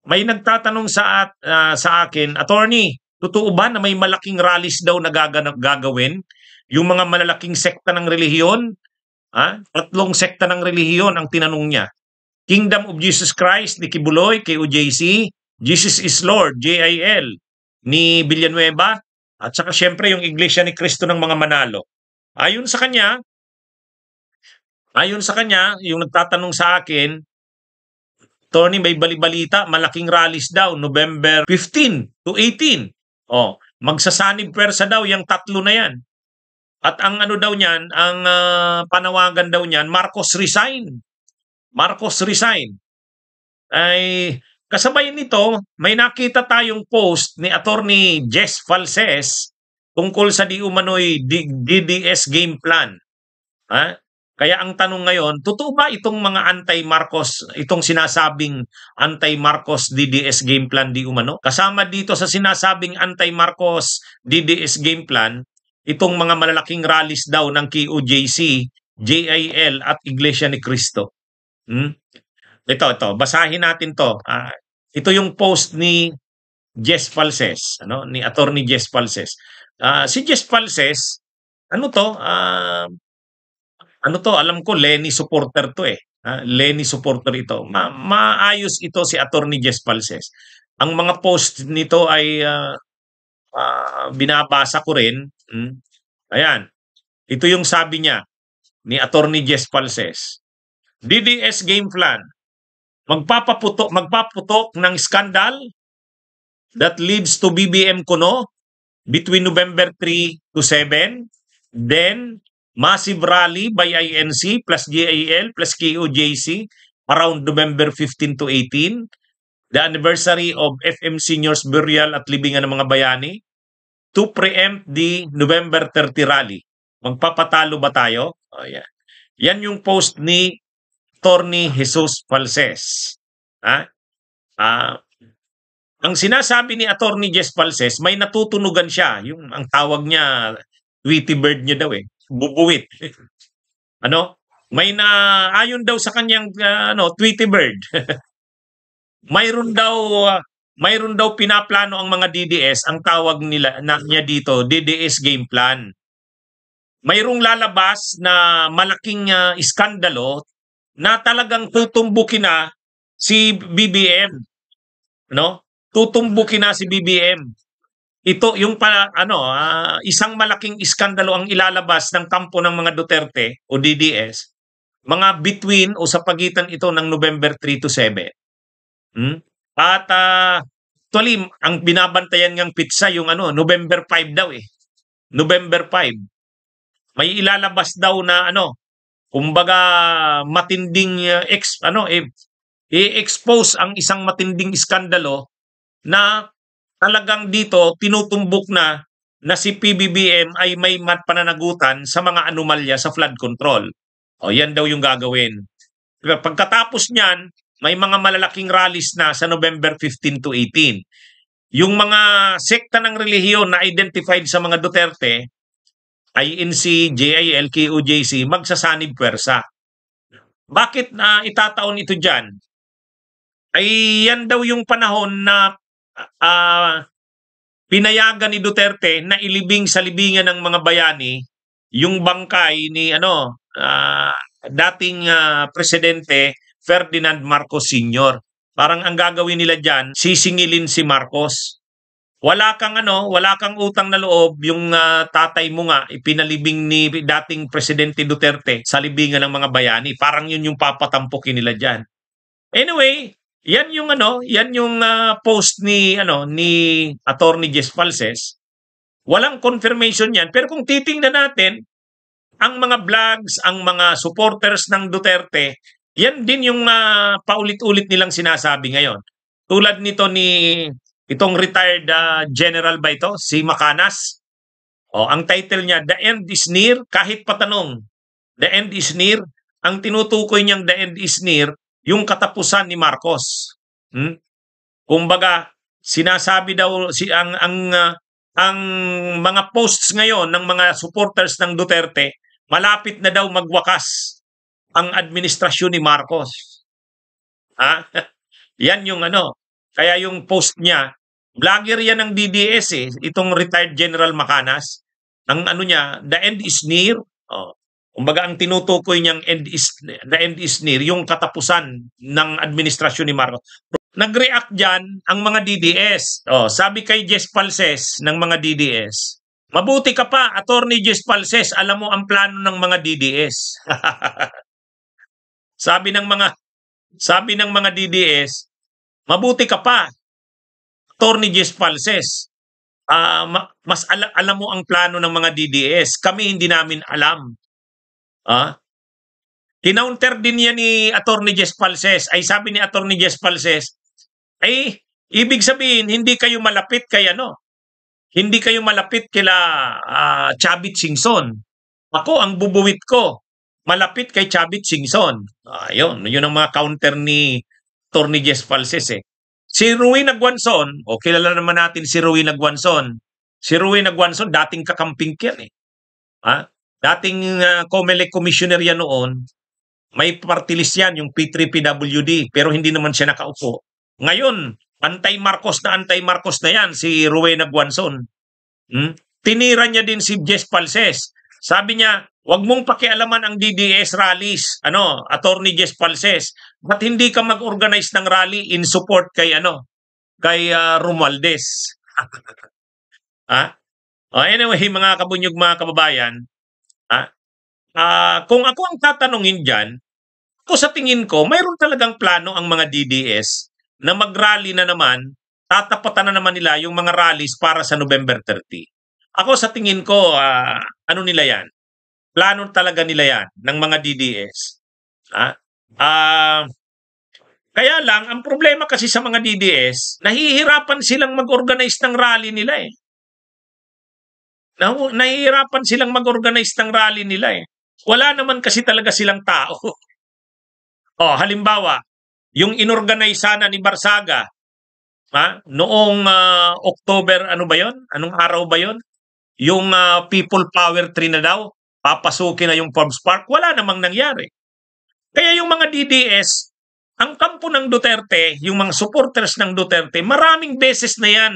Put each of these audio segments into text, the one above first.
May nagtatanong sa akin, attorney, totoo ba na may malaking rallies daw na gagawin? Yung mga malalaking sekta ng relihiyon? Tatlong sekta ng relihiyon ang tinanong niya. Kingdom of Jesus Christ ni Kibuloy, KOJC, Jesus is Lord, JIL, ni Villanueva, at saka syempre yung Iglesia ni Cristo ng mga Manalo. Ayon sa kanya, yung nagtatanong sa akin, Tony, may balibalita, malaking rallies daw, November 15 to 18. Magsasanib pwersa daw yung tatlo na yan. At ang ano daw niyan, ang panawagan daw niyan, Marcos resign. Marcos resign. Ay kasabay nito, may nakita tayong post ni Attorney Jess Falses tungkol sa di umano'y DDS game plan. Kaya ang tanong ngayon, totoo ba itong mga anti-Marcos, itong sinasabing anti-Marcos DDS game plan di umano? Kasama dito sa sinasabing anti-Marcos DDS game plan, itong mga malalaking rallies daw ng KOJC, JIL at Iglesia ni Cristo. Ito, basahin natin to. Ito yung post ni Jess Falses, ni Attorney Jess Falses. Si Jess Falses, alam ko Lenny supporter to eh. Lenny supporter ito. Maayos ito si Attorney Jess Falses. Ang mga post nito ay binabasa ko rin. Ayan. Ito yung sabi niya ni Attorney Jess Falses. DDS game plan. Magpaputok ng skandal that leads to BBM Kuno between November 3 to 7. Then, massive rally by INC plus JIL plus KOJC around November 15 to 18. The anniversary of FM Seniors Burial at Libingan ng mga Bayani to preempt the November 30 rally. Magpapatalo ba tayo? Yan yung post ni Attorney Jesus Falses. Ang sinasabi ni Attorney Jess Falses, may natutunugan siya. Ang tawag niya, Tweety Bird niya daw eh. Bubuwit. Ayon daw sa kanyang Tweety Bird. mayroon daw pinaplano ang mga DDS, ang tawag niya dito, DDS game plan. Mayroong lalabas na malaking iskandalo na talagang tutumbukin na si BBM. Tutumbukin na si BBM. Ito yung isang malaking iskandalo ang ilalabas ng kampo ng mga Duterte o DDS, mga between o sa pagitan ito ng November 3 to 7. At actually, ang binabantayan ngang pitsa yung November 5 daw eh. November 5. May ilalabas daw na kumbaga matinding i-expose ang isang matinding iskandalo na talagang dito tinutumbok na si PBBM ay may pananagutan sa mga anomalya sa flood control. Yan daw yung gagawin. Pagkatapos niyan, may mga malalaking rallies na sa November 15 to 18. Yung mga sekta ng relihiyon na identified sa mga Duterte, INC, JIL, KOJC, magsasanib pwersa. Bakit itataon ito dyan? Ay yan daw yung panahon na pinayagan ni Duterte na ilibing sa libingan ng mga bayani yung bangkay ni dating presidente Ferdinand Marcos Sr. Parang ang gagawin nila dyan, sisingilin si Marcos. Wala kang utang na loob, yung tatay mo nga ipinalibing ni dating presidente Duterte sa libingan ng mga bayani. Parang yun yung papatampukin nila diyan. Anyway, yan yung post ni Attorney Jess Falses. Walang confirmation yan, pero kung titingnan natin ang mga vlogs, ang mga supporters ng Duterte, yan din yung paulit-ulit nilang sinasabi ngayon. Tulad nito itong retired general ba ito, si Macanas. Ang title niya, The End is Near, kahit patanong. The End is Near. Ang tinutukoy niyang The End is Near, yung katapusan ni Marcos. Kumbaga, sinasabi daw ang mga posts ngayon ng mga supporters ng Duterte, malapit na daw magwakas ang administrasyon ni Marcos. Yan yung Kaya yung post niya, vlogger yan ng DDS eh, itong retired General Macanas. Ang ano niya, the end is near. Oh. Kumbaga ang tinutukoy niyang the end is near, yung katapusan ng administrasyon ni Marcos. Nag-react dyan ang mga DDS. Oh, sabi kay Jess Palses ng mga DDS, mabuti ka pa, Attorney Jess Palses, alam mo ang plano ng mga DDS. sabi ng mga DDS, mabuti ka pa, Attorney Jess Palses. Mas alam mo ang plano ng mga DDS. Kami hindi namin alam. Kinounter din yan ni Attorney Jess Palses. Ay sabi ni Attorney Jess Palses, ay ibig sabihin hindi kayo malapit kay ano? Hindi kayo malapit kila Chavit Singson. Ako ang bubuwit ko. Malapit kay Chavit Singson. Yun ang mga counter ni Attorney Jess Palses eh. Si Rowena Guanzon, kilala naman natin si Rowena Guanzon. Si Rowena Guanzon, dating kakamping yan eh. Dating COMELEC commissioner yan noon. May party list yan, yung P3PWD, pero hindi naman siya nakaupo. Ngayon, anti-Marcos na yan, si Rowena Guanzon. Tinira niya din si Jess Palses. Sabi niya, wag mong pakialaman ang DDS rallies, Attorney Jess Palses. Ba't hindi ka mag-organize ng rally in support kay Romualdez? Anyway, mga kabunyog, mga kababayan, kung ako ang tatanungin dyan, ako sa tingin ko, mayroon talagang plano ang mga DDS na mag-rally na naman, tatapatan na naman nila yung mga rallies para sa November 30. Ako sa tingin ko, ano nila yan? Plano talaga nila yan ng mga DDS. Kaya lang, ang problema kasi sa mga DDS, nahihirapan silang mag-organize ng rally nila eh. Nahihirapan silang mag-organize ng rally nila eh. Wala naman kasi talaga silang tao. Halimbawa, yung inorganize sana ni Barsaga, noong October, ano ba yon? Anong araw ba yon? Yung People Power 3 na daw, papasukin na yung Forbes Park, wala namang nangyari. Kaya yung mga DDS, ang kampo ng Duterte, yung mga supporters ng Duterte, maraming beses na yan.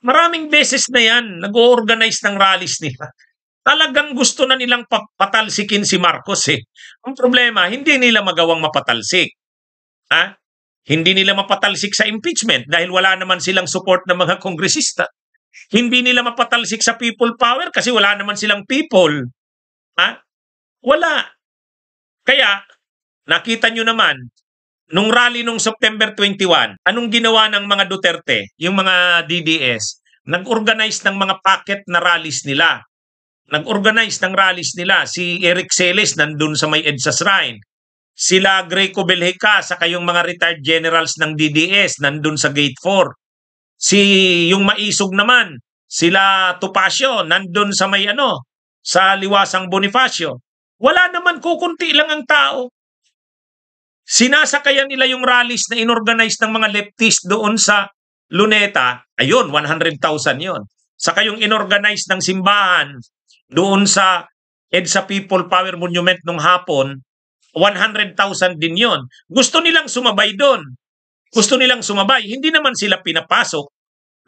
Maraming beses na yan, nag-o-organize ng rallies nila. Talagang gusto na nilang patalsikin si Marcos eh. Ang problema, hindi nila magawang mapatalsik. Hindi nila mapatalsik sa impeachment dahil wala naman silang support ng mga kongresista. Hindi nila mapatalsik sa people power kasi wala naman silang people. Wala. Kaya, nakita nyo naman, nung rally nung September 21, anong ginawa ng mga Duterte, yung mga DDS? Nag-organize ng mga packet na rallies nila. Nag-organize ng rallies nila. Si Eric Celes nandun sa may EDSA Shrine. Sila Greco Belhica saka yung mga retired generals ng DDS nandun sa Gate 4. Yung Maisog naman, sila Topacio nandun sa may sa Liwasang Bonifacio. Wala naman, kukunti lang ang tao. Sinasakayan nila yung rallies na inorganize ng mga leftist doon sa Luneta. Ayun, 100,000 yon. Saka yung inorganize ng simbahan doon sa EDSA People Power Monument nung hapon, 100,000 din yon. Gusto nilang sumabay doon. Gusto nilang sumabay. Hindi naman sila pinapasok.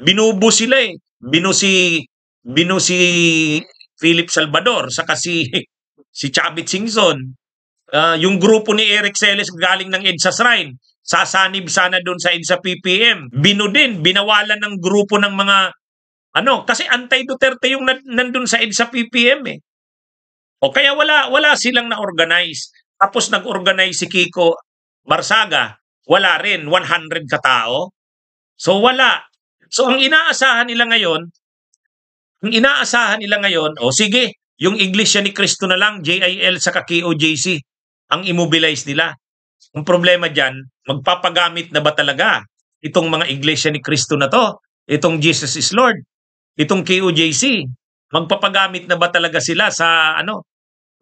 Binubo sila eh. Binu si Philip Salvador, saka si Chavit Singson. Yung grupo ni Eric Celes galing ng EDSA Shrine, sasanib sana doon sa EDSA PPM. Binawalan ng grupo ng mga kasi anti-Duterte yung nandun sa EDSA PPM eh. Kaya wala silang na-organize. Tapos nag-organize si Kiko Barsaga, wala rin, 100 katao. So wala. So ang inaasahan nila ngayon, sige, yung Iglesia ni Cristo na lang, JIL sa KOJC, ang immobilize nila. Ang problema dyan, magpapagamit na ba talaga itong mga Iglesia ni Cristo na to? Itong Jesus is Lord? Itong KOJC? Magpapagamit na ba talaga sila sa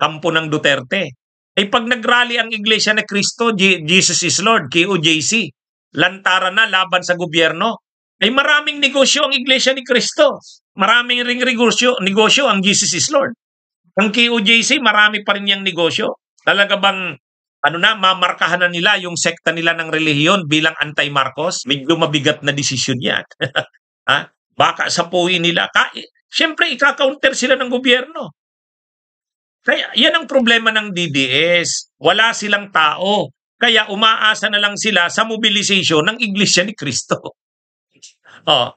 kampo ng Duterte? Pag nag-rally ang Iglesia ni Cristo, Jesus is Lord, KOJC, lantaran na laban sa gobyerno, maraming negosyo ang Iglesia ni Cristo. Maraming ring negosyo ang Jesus is Lord. Ang KOJC, marami pa rin yung negosyo. Talaga bang ano na, mamarkahan na nila yung sekta nila ng relihiyon bilang anti-Marcos. Medyo mabigat na desisyon yan. Ha? Baka sapuhin nila. Siyempre, ika-counter sila ng gobyerno. Kaya yan ang problema ng DDS. Wala silang tao. Kaya umaasa na lang sila sa mobilization ng Iglesia ni Cristo. Oh,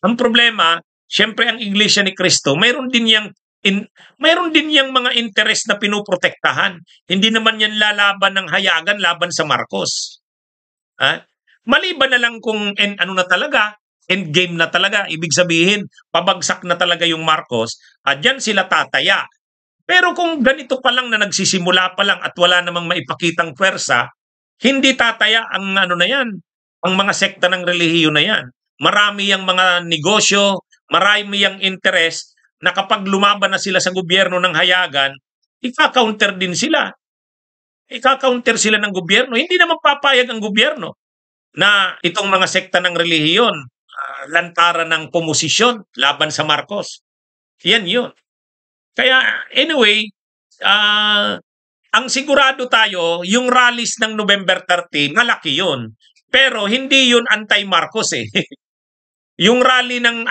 ang problema, siyempre ang Iglesia ni Cristo, mayroon din yang mga interest na pinoprotektahan. Hindi naman yan lalaban ng hayagan laban sa Marcos. Ha? Maliban na lang kung ano na talaga, endgame na talaga, ibig sabihin, pabagsak na talaga yung Marcos, at dyan sila tataya. Pero kung ganito pa lang na nagsisimula pa lang at wala namang maipakitang pwersa, hindi tataya ang ano na yan, ang mga sekta ng relihiyon na yan. Marami yang mga negosyo, marami yang interest na kapag lumaban na sila sa gobyerno ng hayagan, ika-counter din sila. Ika-counter sila ng gobyerno. Hindi naman papayag ang gobyerno na itong mga sekta ng relihiyon lantaran ng komosisyon laban sa Marcos. Yan yun. Kaya anyway, ang sigurado tayo, yung rallies ng November 30, malaki yun. Pero hindi yun anti-Marcos eh. Yung rally ng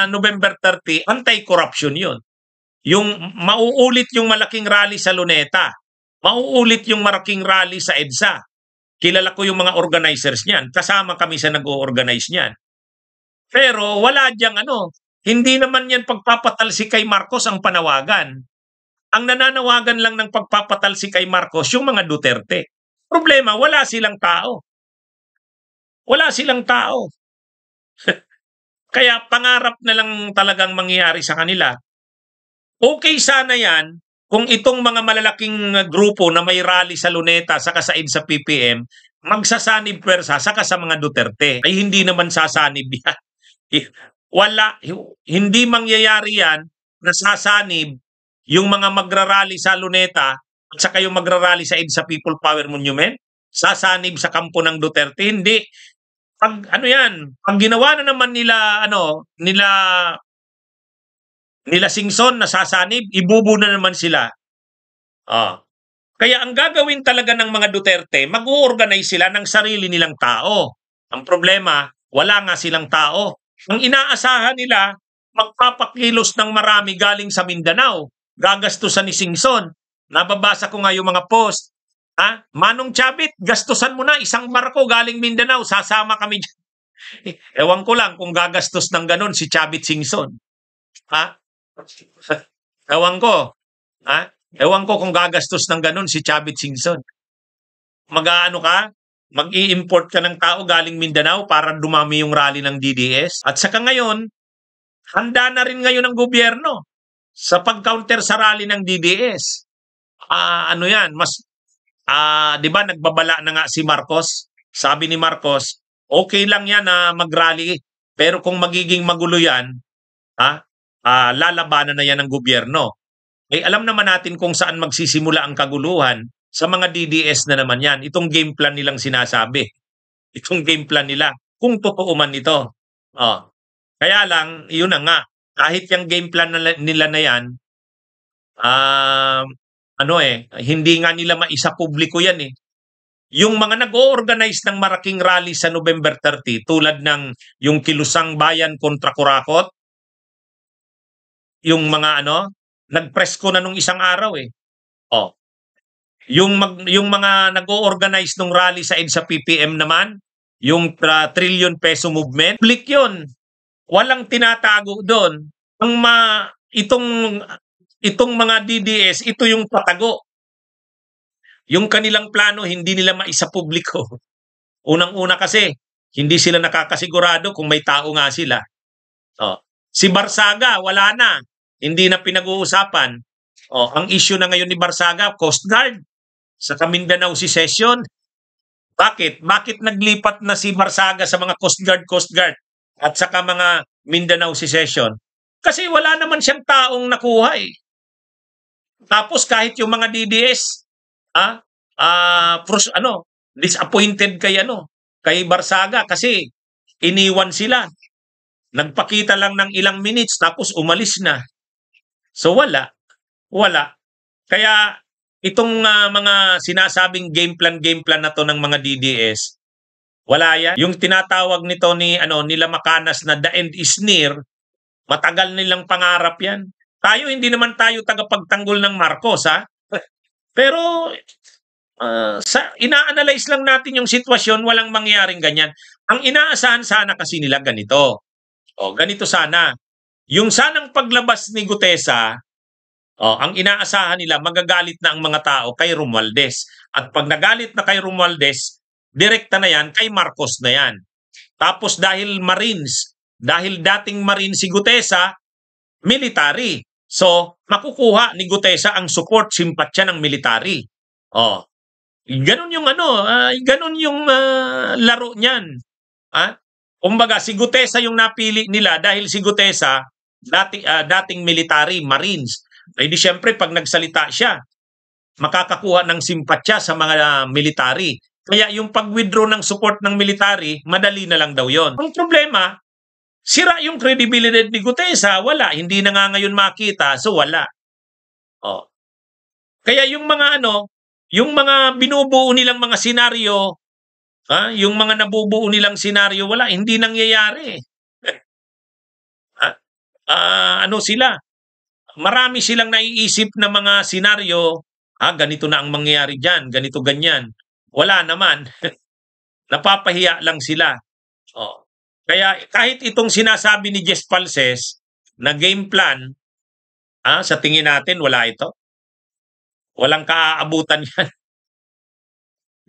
November 30, anti-corruption yun. Yung mauulit yung malaking rally sa Luneta. Mauulit yung malaking rally sa EDSA. Kilala ko yung mga organizers niyan. Kasama kami sa nag-o-organize niyan. Pero wala diyang hindi naman yan pagpapatalsi kay Marcos ang panawagan. Ang nananawagan lang ng pagpapatalsi kay Marcos yung mga Duterte. Problema, wala silang tao. Wala silang tao. Kaya pangarap na lang talagang mangyayari sa kanila. Okay sana yan kung itong mga malalaking grupo na may rally sa Luneta saka sa EDSA PPM, magsasanib pwersa saka sa mga Duterte. Ay hindi naman sasanib yan. Wala, hindi mangyayari yan na sasanib yung mga magrarally sa Luneta at saka yung magrarally sa EDSA People Power Monument, sasanib sa kampo ng Duterte. Hindi. Pag pag ginawa na naman nila Singson na sasanib, ibubu na naman sila. Kaya ang gagawin talaga ng mga Duterte, mag-organize sila ng sarili nilang tao. Ang problema, wala nga silang tao. Ang inaasahan nila, magpapakilos ng marami galing sa Mindanao. Gagastusan ni Singson. Nababasa ko nga yung mga post. Manong Chabit, gastusan mo na isang barko galing Mindanao, sasama kami dyan. Ewan ko lang kung gagastos ng ganon si Chabit Singson. Ewan ko. Ewan ko kung gagastos ng ganon si Chabit Singson. Mag-aano ka? Mag-i-import ka ng tao galing Mindanao para dumami yung rally ng DDS. At saka ngayon, handa na rin ngayon ang gobyerno sa pag-counter sa rally ng DDS. Di ba nagbabala na nga si Marcos? Sabi ni Marcos, okay lang yan na mag-rally, pero kung magiging magulo yan, lalabanan na yan ng gobyerno. Alam naman natin kung saan magsisimula ang kaguluhan. Sa mga DDS na naman yan. Itong game plan nilang sinasabi. Itong game plan nila. Kung totoo man ito. Kaya lang, yun na nga. Kahit yung game plan nila na yan, hindi nga nila maisa publiko yan eh. Yung mga nag-o-organize ng maraking rally sa November 30, tulad ng yung Kilusang Bayan kontra Kurakot, yung mga nag-presko na nung isang araw eh. Yung mga nag-o-organize ng rally sa EDSA PPM naman, yung trillion peso movement, public yun. Walang tinatago doon. Itong mga DDS, ito yung patago. Yung kanilang plano, hindi nila maisa publiko. Unang-una kasi, hindi sila nakakasigurado kung may tao nga sila. Si Barsaga, wala na. Hindi na pinag-uusapan. Ang issue na ngayon ni Barsaga, Coast Guard. Sa Mindanao secession. Bakit? Bakit naglipat na si Barsaga sa mga Coast Guard at saka mga Mindanao secession? Kasi wala naman siyang taong nakuha eh. Tapos kahit yung mga DDS, disappointed kay Barsaga kasi iniwan sila. Nagpakita lang ng ilang minutes tapos umalis na. So wala. Kaya Itong mga sinasabing game plan na to ng mga DDS, wala yan. Yung tinatawag nito nila Macanas na the end is near, matagal nilang pangarap yan. Tayo, hindi naman tayo tagapagtanggol ng Marcos, ha? Pero ina-analyze lang natin yung sitwasyon, walang mangyaring ganyan. Ang inaasahan sana kasi nila ganito. Ganito sana. Yung sanang paglabas ni Gutesa, ang inaasahan nila, magagalit na ang mga tao kay Romualdez. At pag nagalit na kay Romualdez, direkta na yan, kay Marcos na yan. Tapos dahil Marines, dahil dating Marine si Gutesa, military. So, makukuha ni Gutesa ang support, simpatsya ng military. Ganun yung ganun yung laro niyan. Kumbaga, si Gutesa yung napili nila dahil si Gutesa, dating military, Marines. Eh di syempre, pag nagsalita siya, makakakuha ng simpatsya sa mga military. Kaya yung pag-withdraw ng support ng military, madali na lang daw yon. Ang problema, sira yung credibility ni Gutesa, wala. Hindi na nga ngayon makita, so wala. Kaya yung yung mga binubuo nilang mga senaryo, yung mga nabubuo nilang senaryo, wala, hindi nangyayari. Sila? Marami silang naiisip na mga senaryo, ganito na ang mangyayari dyan, ganito ganyan. Wala naman. Napapahiya lang sila. Kaya kahit itong sinasabi ni Jess Palces na game plan, sa tingin natin wala ito. Walang kaaabutan yan.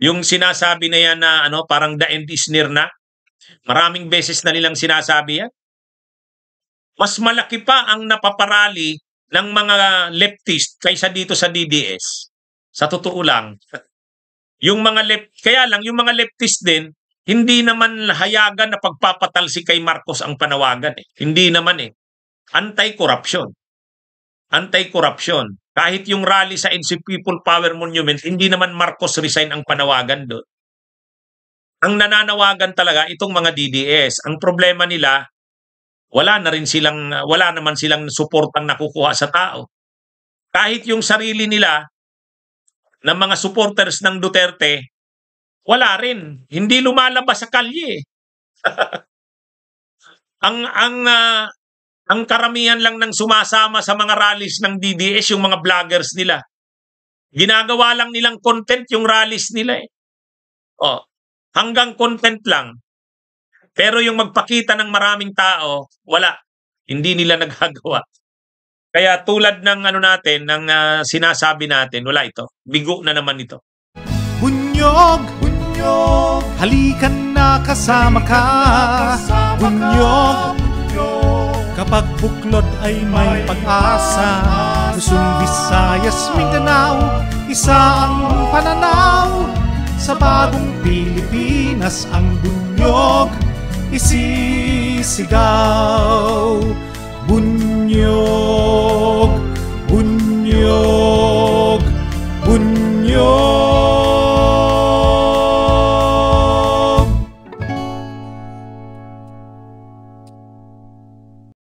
Yung sinasabi na yan na parang the end is near na, maraming beses na nilang sinasabi yan. Mas malaki pa ang napaparali ng mga leftist kaysa dito sa DDS. Sa totoo lang. Kaya lang, yung mga leftist din, hindi naman hayagan na pagpapatalsik kay Marcos ang panawagan. Hindi naman Anti-corruption. Anti-corruption. Kahit yung rally sa NC People Power Monument, hindi naman Marcos resign ang panawagan doon. Ang nananawagan talaga itong mga DDS. Ang problema nila, wala naman silang suportang nakukuha sa tao. Kahit yung sarili nila ng mga supporters ng Duterte, wala rin. Hindi lumalabas sa kalye. Ang karamihan lang ng sumasama sa mga rallies ng DDS, yung mga vloggers nila. Ginagawa lang nilang content yung rallies nila. Hanggang content lang. Pero yung magpakita ng maraming tao, wala. Hindi nila nagagawa. Kaya tulad ng ng sinasabi natin, wala ito. Bigo na naman ito. Bunyog, bunyog, halikan na kasama ka. Bunyog, kapag buklod ay may pag-asa. Luzon, Visayas, Mindanao, isa ang pananaw. Sa bagong Pilipinas ang bunyog isisigaw. Bunyog, bunyog.